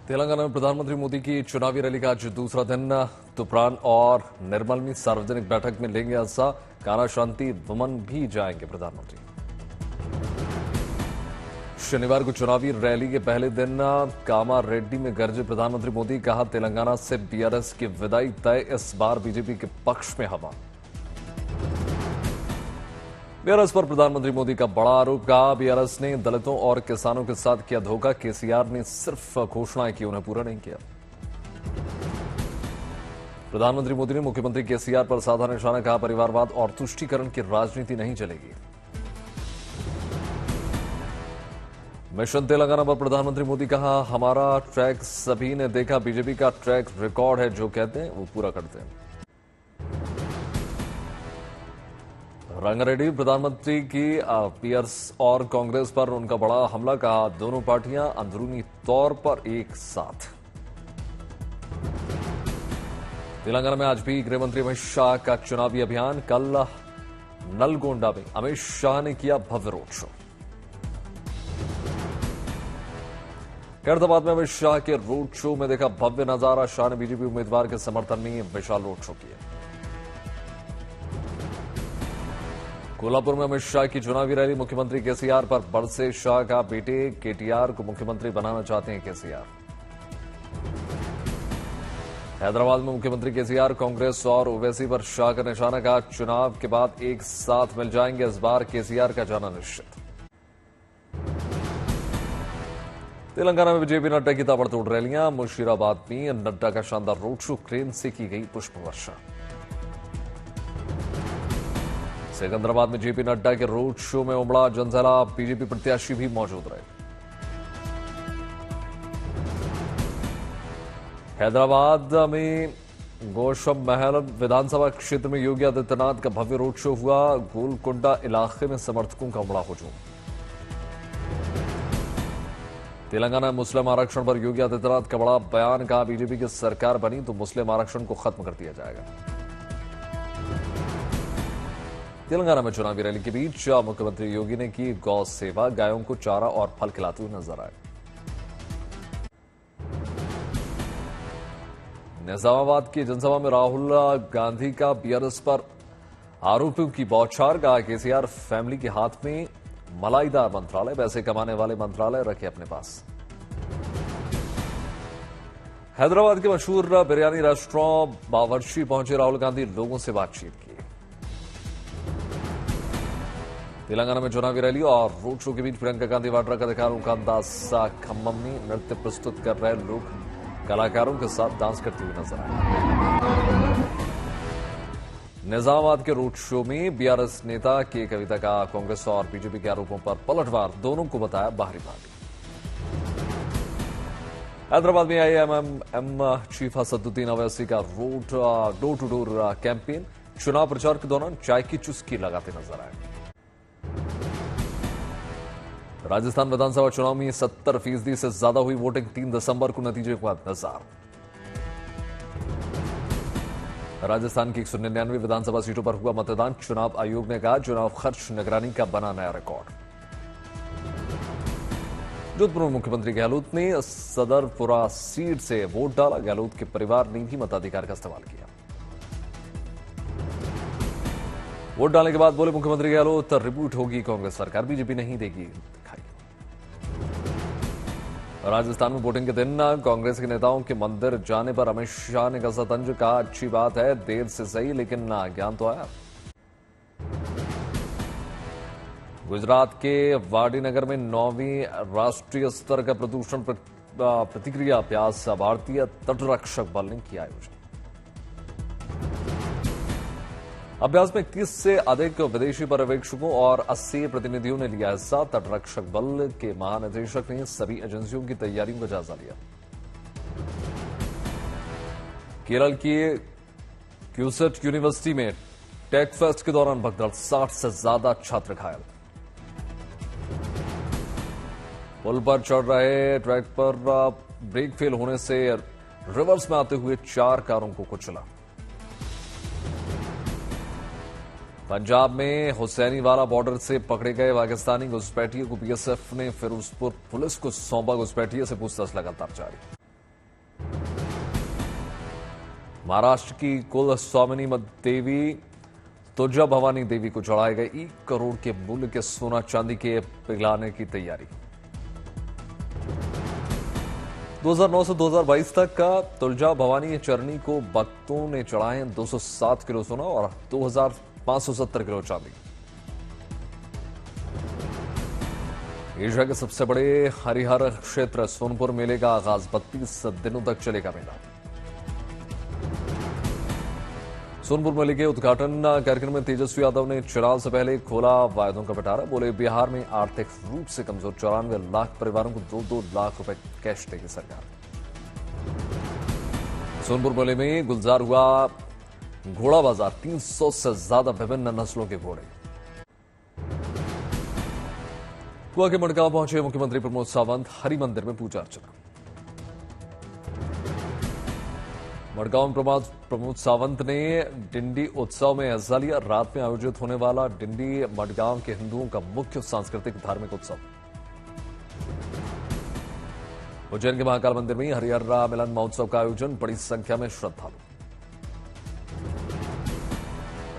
तेलंगाना में प्रधानमंत्री मोदी की चुनावी रैली का आज दूसरा दिन तुप्रान और निर्मल में सार्वजनिक बैठक में लेंगे हिस्सा। कान्हा शांति वमन भी जाएंगे प्रधानमंत्री। शनिवार को चुनावी रैली के पहले दिन कामारेड्डी में गरजे प्रधानमंत्री मोदी। कहा, तेलंगाना से बीआरएस की विदाई तय, इस बार बीजेपी के पक्ष में हवा। बीआरएस पर प्रधानमंत्री मोदी का बड़ा आरोप। कहा, बीआरएस ने दलितों और किसानों के साथ किया धोखा। केसीआर ने सिर्फ घोषणाएं की, उन्हें पूरा नहीं किया। प्रधानमंत्री मोदी ने मुख्यमंत्री केसीआर पर साधा निशाना। कहा, परिवारवाद और तुष्टीकरण की राजनीति नहीं चलेगी। मिशन तेलंगाना पर प्रधानमंत्री मोदी। कहा, हमारा ट्रैक सभी ने देखा, बीजेपी का ट्रैक रिकॉर्ड है, जो कहते हैं वो पूरा करते हैं। रंगारेड्डी प्रधानमंत्री की बीआरएस और कांग्रेस पर उनका बड़ा हमला। कहा, दोनों पार्टियां अंदरूनी तौर पर एक साथ। तेलंगाना में आज भी गृहमंत्री अमित शाह का चुनावी अभियान। कल नलगोंडा में अमित शाह ने किया भव्य रोड शो। खैरताबाद में अमित शाह के रोड शो में देखा भव्य नजारा। शाह ने बीजेपी उम्मीदवार के समर्थन में विशाल रोड शो किया। कोल्हापुर में अमित शाह की चुनावी रैली। मुख्यमंत्री केसीआर पर बरसे शाह। का बेटे केटीआर को मुख्यमंत्री बनाना चाहते हैं केसीआर। हैदराबाद में मुख्यमंत्री केसीआर, कांग्रेस और ओवैसी पर शाह का निशाना। का चुनाव के बाद एक साथ मिल जाएंगे, इस बार केसीआर का जाना निश्चित। तेलंगाना में बीजेपी नड्डा की ताबड़तोड़ रैलियां। मुशीराबाद में नड्डा का शानदार रोड शो, क्रेन से की गई पुष्प वर्षा। सिकंदराबाद में जेपी नड्डा के रोड शो में उमड़ा जनसैलाब। बीजेपी प्रत्याशी भी मौजूद रहे। हैदराबाद में गौशम महल विधानसभा क्षेत्र में योगी आदित्यनाथ का भव्य रोड शो हुआ। गोलकोंडा इलाके में समर्थकों का उमड़ा हुजूम। तेलंगाना में मुस्लिम आरक्षण पर योगी आदित्यनाथ का बड़ा बयान। कहा, बीजेपी की सरकार बनी तो मुस्लिम आरक्षण को खत्म कर दिया जाएगा। तेलंगाना में चुनावी रैली के बीच मुख्यमंत्री योगी ने की गौ सेवा। गायों को चारा और फल खिलाते हुए नजर आए। निजामाबाद की जनसभा में राहुल गांधी का बीआरएस पर आरोपों की बौछार। कहा, केसीआर फैमिली के हाथ में मलाईदार मंत्रालय, पैसे कमाने वाले मंत्रालय रखे अपने पास। हैदराबाद के मशहूर बिरयानी रेस्टोरेंट बावर्ची पहुंचे राहुल गांधी, लोगों से बातचीत की। तेलंगाना में चुनावी रैली और रोड शो के बीच प्रियंका गांधी वाड्रा का दिखा अनोखा अंदाज। खम्मम में नृत्य प्रस्तुत कर रहे लोग कलाकारों के साथ डांस करते हुए नजर आए। निजामाबाद के रोड शो में बीआरएस नेता के कविता का कांग्रेस और बीजेपी के आरोपों पर पलटवार, दोनों को बताया बाहरी पार्टी। हैदराबाद में आईएमएम चीफ असदुद्दीन अवैसी का डोर टू डोर कैंपेन। चुनाव प्रचार के दौरान चाय की चुस्की लगाते नजर आए। राजस्थान विधानसभा चुनाव में 70% से ज्यादा हुई वोटिंग। 3 दिसंबर को नतीजे का इंतजार। राजस्थान की 199 विधानसभा सीटों पर हुआ मतदान। चुनाव आयोग ने कहा, चुनाव खर्च निगरानी का बना नया रिकॉर्ड। जोधपुर मुख्यमंत्री गहलोत ने सदरपुरा सीट से वोट डाला। गहलोत के परिवार ने भी मताधिकार का इस्तेमाल किया। वोट डालने के बाद बोले मुख्यमंत्री गहलोत, रिबूट होगी कांग्रेस सरकार, बीजेपी नहीं देगी दिखाई। राजस्थान में वोटिंग के दिन कांग्रेस के नेताओं के मंदिर जाने पर अमित शाह ने कसा तंज। कहा, अच्छी बात है, देर से सही लेकिन ज्ञान तो आया। गुजरात के वाडीनगर में 9वीं राष्ट्रीय स्तर का प्रदूषण प्रतिक्रिया अभ्यास भारतीय तटरक्षक बल ने किया आयोजन। अभ्यास में 21 से अधिक विदेशी पर्यवेक्षकों और 80 प्रतिनिधियों ने लिया हिस्सा। तटरक्षक बल के महानिदेशक ने सभी एजेंसियों की तैयारियों का जायजा लिया। केरल की क्यूसेट यूनिवर्सिटी में टेक फेस्ट के दौरान भगदड़, 60 से ज्यादा छात्र घायल। पुल पर चढ़ रहे ट्रैक पर ब्रेक फेल होने से रिवर्स में आते हुए 4 कारों को कुचला। पंजाब में हुसैनीवाला बॉर्डर से पकड़े गए पाकिस्तानी घुसपैठिए को बीएसएफ ने फिरोजपुर पुलिस को सौंपा। घुसपैठिए से पूछताछ लगातार जारी। महाराष्ट्र की कुल स्वामिनी देवी तुलजा भवानी देवी को चढ़ाए गए 1 करोड़ के मूल्य के सोना चांदी के पिघलाने की तैयारी। 2009 से 2022 तक का तुलजा भवानी चरनी को भक्तों ने चढ़ाए 207 किलो सोना और 2570 किलो चांदी। एशिया के सबसे बड़े हरिहर क्षेत्र सोनपुर मेले का आगाज 32 दिनों तक चलेगा मेला। सोनपुर मेले के उद्घाटन कार्यक्रम में तेजस्वी यादव ने चुनाव से पहले खोला वायदों का पिटारा। बोले बिहार में आर्थिक रूप से कमजोर 94 लाख परिवारों को 2-2 लाख रुपए कैश देगी सरकार। सोनपुर मेले में गुलजार हुआ घोड़ा बाजार, 300 से ज्यादा विभिन्न नस्लों के घोड़े। गोवा के मडगांव पहुंचे मुख्यमंत्री प्रमोद सावंत, हरि मंदिर में पूजा अर्चना। मडगांव में प्रमोद सावंत ने डिंडी उत्सव में हिस्सा लिया। रात में आयोजित होने वाला डिंडी मडगांव के हिंदुओं का मुख्य सांस्कृतिक धार्मिक उत्सव। उज्जैन के महाकाल मंदिर में हरिहर मिलन महोत्सव का आयोजन, बड़ी संख्या में श्रद्धालु।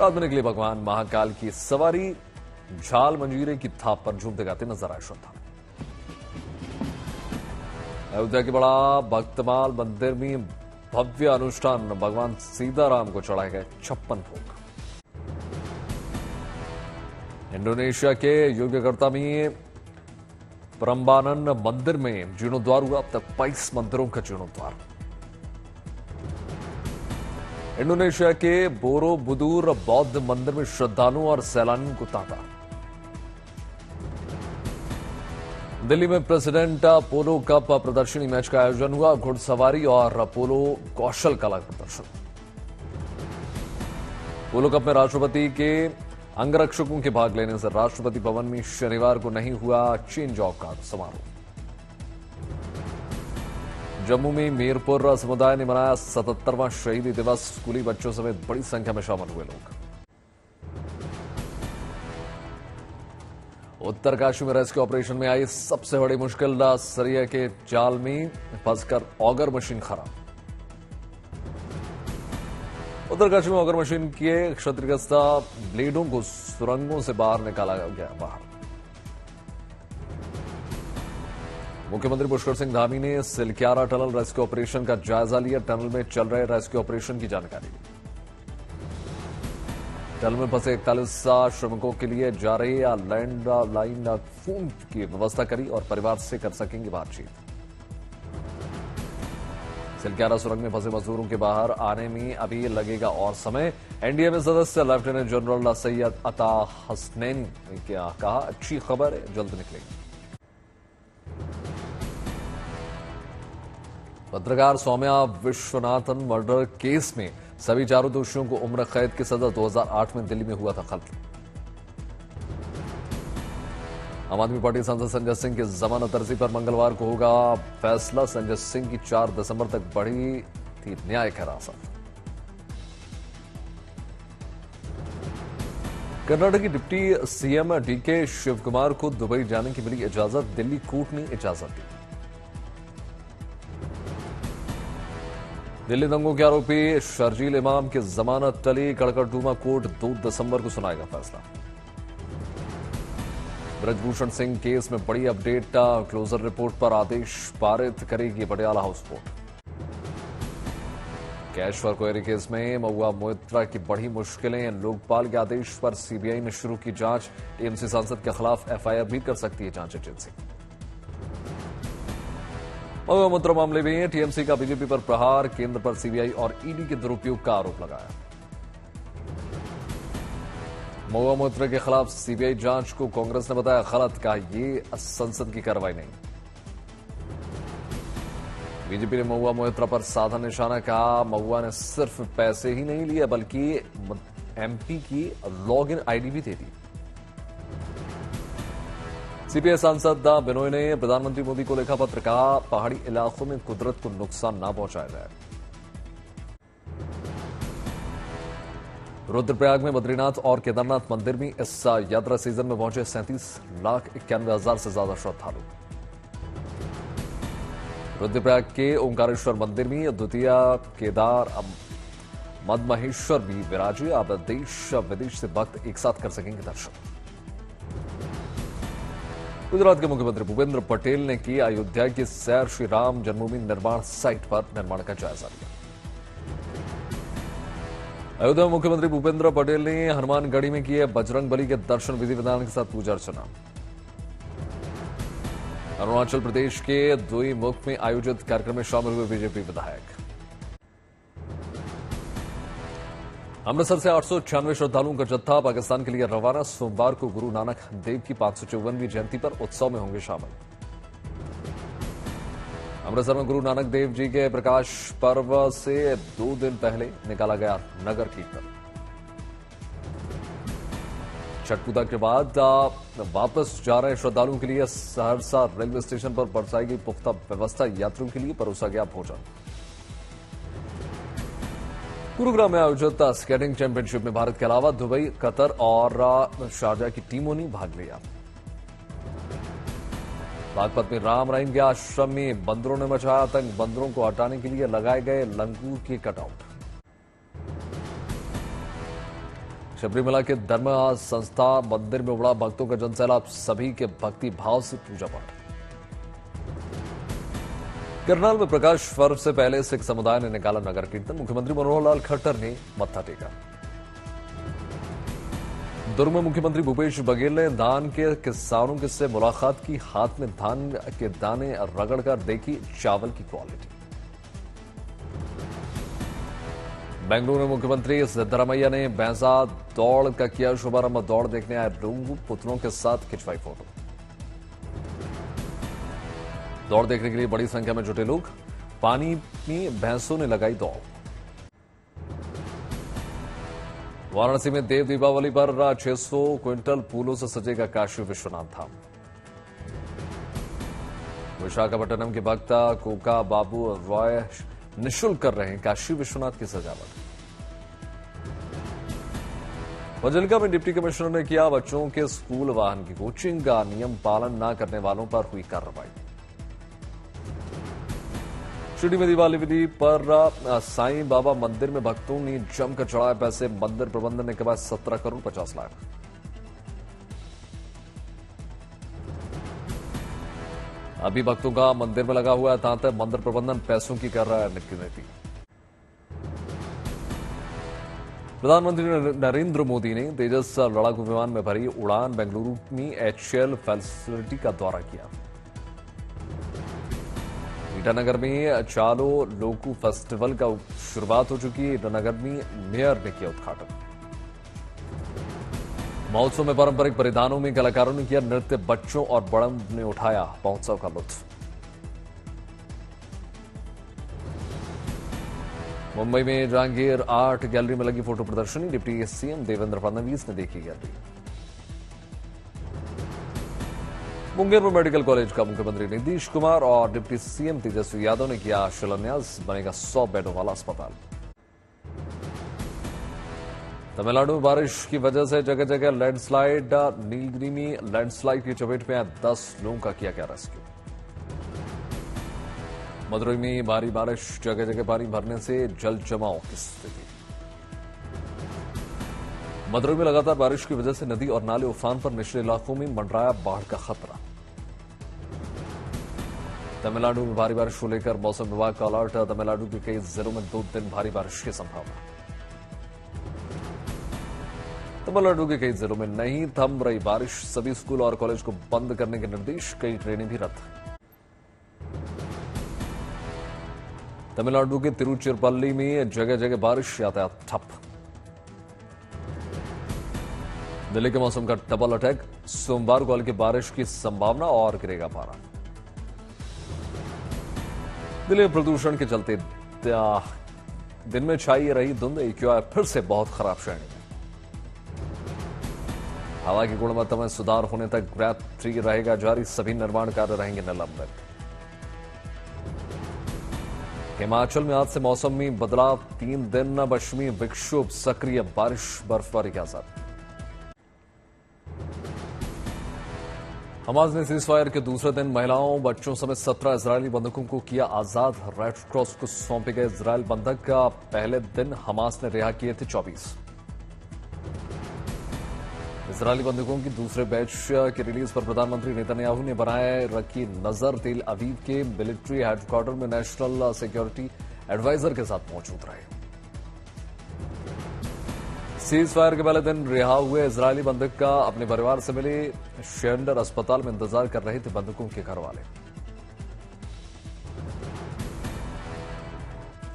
रात में निकले भगवान महाकाल की सवारी, झाल मंजीरे की थाप पर झूमते गाते नजर आए श्रद्धालु। अयोध्या के बड़ा भक्तमाल मंदिर में भव्य अनुष्ठान, भगवान सीताराम को चढ़ाए गए 56 भोग। इंडोनेशिया के योग्यकर्ता में प्रम्बानन मंदिर में जीर्णोद्वार हुआ। अब तक 22 मंदिरों का जीर्णोद्वार। इंडोनेशिया के बोरोबुदुर बौद्ध मंदिर में श्रद्धालुओं और सैलानियों को तांता। दिल्ली में प्रेसिडेंट पोलो कप प्रदर्शनी मैच का आयोजन हुआ। घुड़सवारी और पोलो कौशल कला प्रदर्शन। पोलो कप में राष्ट्रपति के अंगरक्षकों के भाग लेने से राष्ट्रपति भवन में शनिवार को नहीं हुआ चेंज ऑफ गार्ड समारोह। जम्मू में मीरपुर समुदाय ने मनाया 77वां शहीदी दिवस। स्कूली बच्चों समेत बड़ी संख्या में शामिल हुए लोग। उत्तरकाशी में रेस्क्यू ऑपरेशन में आई सबसे बड़ी मुश्किल, सरिया के जाल में फंसकर ऑगर मशीन खराब। उत्तरकाशी में ऑगर मशीन के क्षतिग्रस्त ब्लेडों को सुरंगों से बाहर निकाला गया। मुख्यमंत्री पुष्कर सिंह धामी ने सिलक्यारा टनल रेस्क्यू ऑपरेशन का जायजा लिया। टनल में चल रहे रेस्क्यू ऑपरेशन की जानकारी दी। टनल में फंसे 41 श्रमिकों के लिए जा रही लैंडलाइन फोन की व्यवस्था करी और परिवार से कर सकेंगे बातचीत। सिलक्यारा सुरंग में फंसे मजदूरों के बाहर आने में अभी लगेगा और समय। एनडीएमए सदस्य लेफ्टिनेंट जनरल सैयद अता हसनैनी ने कहा, अच्छी खबर है, जल्द निकलेगी। पत्रकार सौम्या विश्वनाथन मर्डर केस में सभी 4 दोषियों को उम्र कैद की सजा 2008 में दिल्ली में हुआ था खत्म। आम आदमी पार्टी सांसद संजय सिंह की जमानत अर्जी पर मंगलवार को होगा फैसला। संजय सिंह की 4 दिसंबर तक बढ़ी थी न्यायिक हिरासत। कर्नाटक की डिप्टी सीएम डीके शिवकुमार को दुबई जाने की मिली इजाजत। दिल्ली कोर्ट ने इजाजत दी। दिल्ली दंगों के आरोपी शर्जील इमाम की जमानत टली। कड़कड़डूमा कोर्ट 2 दिसंबर को सुनाएगा फैसला। ब्रजभूषण सिंह केस में बड़ी अपडेट, क्लोजर रिपोर्ट पर आदेश पारित करेगी Patiala house court. Cash for query case में महुआ मोइत्रा की बढ़ी मुश्किलें। लोकपाल के आदेश पर सीबीआई ने शुरू की जांच। टीएमसी सांसद के खिलाफ एफआईआर भी कर सकती है जांच एजेंसी। महुआ मोइत्रा मामले में टीएमसी का बीजेपी पर प्रहार। केंद्र पर सीबीआई और ईडी के दुरुपयोग का आरोप लगाया। महुआ मोइत्रा के खिलाफ सीबीआई जांच को कांग्रेस ने बताया गलत, कहा ये संसद की कार्रवाई नहीं। बीजेपी ने महुआ मोइत्रा पर साधा निशाना, कहा महुआ ने सिर्फ पैसे ही नहीं लिए बल्कि एमपी की लॉगिन आईडी भी दे दी। सीपीआई सांसद बिनोय ने प्रधानमंत्री मोदी को लिखा पत्र, कहा पहाड़ी इलाकों में कुदरत को नुकसान न पहुंचाया जाए। रुद्रप्रयाग में बद्रीनाथ और केदारनाथ मंदिर में इस यात्रा सीजन में पहुंचे 37,91,000 से ज्यादा श्रद्धालु। रुद्रप्रयाग के ओंकारेश्वर मंदिर में द्वितीय मद महेश्वर भी विराजे। अब देश विदेश से भक्त एक साथ कर सकेंगे दर्शन। गुजरात के मुख्यमंत्री भूपेंद्र पटेल ने की अयोध्या की सैर। श्री राम जन्मभूमि निर्माण साइट पर निर्माण का जायजा लिया। अयोध्या में मुख्यमंत्री भूपेंद्र पटेल ने हनुमानगढ़ी में किए बजरंग बली के दर्शन। विधि विधान के साथ पूजा अर्चना। अरुणाचल प्रदेश के दोईमुख में आयोजित कार्यक्रम में शामिल हुए बीजेपी विधायक। अमृतसर से 896 श्रद्धालुओं का जत्था पाकिस्तान के लिए रवाना। सोमवार को गुरु नानक देव की 554वीं जयंती पर उत्सव में होंगे शामिल। अमृतसर में गुरु नानक देव जी के प्रकाश पर्व से 2 दिन पहले निकाला गया नगर कीर्तन। छठ पूजा के बाद वापस जा रहे श्रद्धालुओं के लिए सहरसा रेलवे स्टेशन पर बरसाई गई पुख्ता व्यवस्था। यात्रियों के लिए परोसा गया भोजन। गुरुग्राम में आयोजित स्केटिंग चैंपियनशिप में भारत के अलावा दुबई, कतर और शारजा की टीमों ने भाग लिया। बागपत में राम रहीम के आश्रम में बंदरों ने मचाया आतंक। बंदरों को हटाने के लिए लगाए गए लंगूर के कटआउट। शबरीमला के धर्म संस्था मंदिर में उमड़ा भक्तों का जनसैलाब। सभी के भक्ति भाव से पूजा पाठ। करनाल में प्रकाश पर्व से पहले सिख समुदाय ने निकाला नगर कीर्तन। मुख्यमंत्री मनोहर लाल खट्टर ने मत्था टेका। दुर्ग में मुख्यमंत्री भूपेश बघेल ने धान के किसानों से मुलाकात की। हाथ में धान के दाने रगड़कर देखी चावल की क्वालिटी। बेंगलुरु में मुख्यमंत्री सिद्धरामैया ने भैंसा दौड़ का किया शुभारंभ। दौड़ देखने आए लोगों पुत्रों के साथ खिंचवाई फोटो। दौड़ देखने के लिए बड़ी संख्या में जुटे लोग। पानी में भैंसों ने लगाई दौड़। वाराणसी में देव दीपावली पर 600 क्विंटल फूलों से सजेगा काशी विश्वनाथ धाम। विशाखापट्टनम के भक्त कोका बाबू रॉय निःशुल्क कर रहे हैं काशी विश्वनाथ की सजावट। फजिल्का में डिप्टी कमिश्नर ने किया बच्चों के स्कूल वाहन की कोचिंग का नियम पालन न करने वालों पर हुई कार्रवाई। शिरडी में दिवाली पर साईं बाबा मंदिर में भक्तों ने जमकर चढ़ाए पैसे। मंदिर प्रबंधन ने कमाए 17 करोड़ 50 लाख। अभी भक्तों का मंदिर में लगा हुआ है तांता। मंदिर प्रबंधन पैसों की कर रहा है नीति। प्रधानमंत्री नरेंद्र मोदी ने तेजस लड़ाकू विमान में भरी उड़ान। बेंगलुरु में HAL फैसिलिटी का दौरा किया। ईटानगर में चालो लोकू फेस्टिवल का शुरुआत हो चुकी है। ईटानगर में मेयर ने किया उद्घाटन। महोत्सव में पारंपरिक परिधानों में कलाकारों ने किया नृत्य। बच्चों और बड़ों ने उठाया महोत्सव का लुत्फ। मुंबई में जहांगीर आर्ट गैलरी में लगी फोटो प्रदर्शनी। डिप्टी सीएम देवेंद्र फडणवीस ने देखी गैलरी। मुंगेर में मेडिकल कॉलेज का मुख्यमंत्री नीतीश कुमार और डिप्टी सीएम तेजस्वी यादव ने किया शिलान्यास। बनेगा 100 बेडों वाला अस्पताल। तमिलनाडु में बारिश की वजह से जगह जगह लैंडस्लाइड। नीलगिरी में लैंडस्लाइड की चपेट में आए 10 लोगों का किया गया रेस्क्यू। मदुरई में भारी बारिश। जगह जगह पानी भरने से जल जमाव की स्थिति। मदुरई में लगातार बारिश की वजह से नदी और नाले उफान पर। निचले इलाकों में मंडराया बाढ़ का खतरा। तमिलनाडु में भारी बारिश को लेकर मौसम विभाग का अलर्ट। तमिलनाडु के कई जिलों में 2 दिन भारी बारिश की संभावना। तमिलनाडु के कई जिलों में नहीं थम रही बारिश। सभी स्कूल और कॉलेज को बंद करने के निर्देश। कई ट्रेनें भी रद्द। तमिलनाडु के तिरुचिरापल्ली में जगह जगह बारिश। यातायात ठप। दिल्ली के मौसम का डबल अटैक। सोमवार को हल्की बारिश की संभावना और गिरेगा पारा। दिल्ली में प्रदूषण के चलते दिन में छाई रही धुंध। AQI फिर से बहुत खराब श्रेणी में। हवा की गुणवत्ता में सुधार होने तक ग्रेड 3 रहेगा जारी। सभी निर्माण कार्य रहेंगे निलंबित। हिमाचल में आज से मौसम में बदलाव। 3 दिन पश्चिमी विक्षोभ सक्रिय। बारिश बर्फबारी के आसार। हमास ने सीजफायर के दूसरे दिन महिलाओं बच्चों समेत 17 इजरायली बंधकों को किया आजाद। रेड क्रॉस को सौंपे गए इजरायल बंधक का पहले दिन हमास ने रिहा किए थे 24 इजरायली बंधकों की दूसरे बैच की रिलीज पर प्रधानमंत्री नेतन्याहू ने बनाए रखी नजर। तेल अवीव के मिलिट्री हेडक्वार्टर में नेशनल सिक्योरिटी एडवाइजर के साथ मौजूद रहे। सीज फायर के पहले दिन रिहा हुए इजरायली बंधक का अपने परिवार से मिले शेंडर अस्पताल में इंतजार कर रहे थे बंधकों के घर वाले।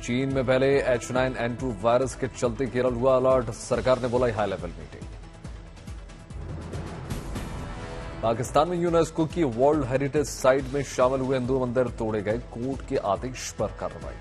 चीन में पहले H9N2 वायरस के चलते केरल हुआ अलर्ट। सरकार ने बोला हाई लेवल मीटिंग। पाकिस्तान में यूनेस्को की वर्ल्ड हेरिटेज साइट में शामिल हुए हिंदू मंदिर तोड़े गए। कोर्ट के आदेश पर कार्रवाई।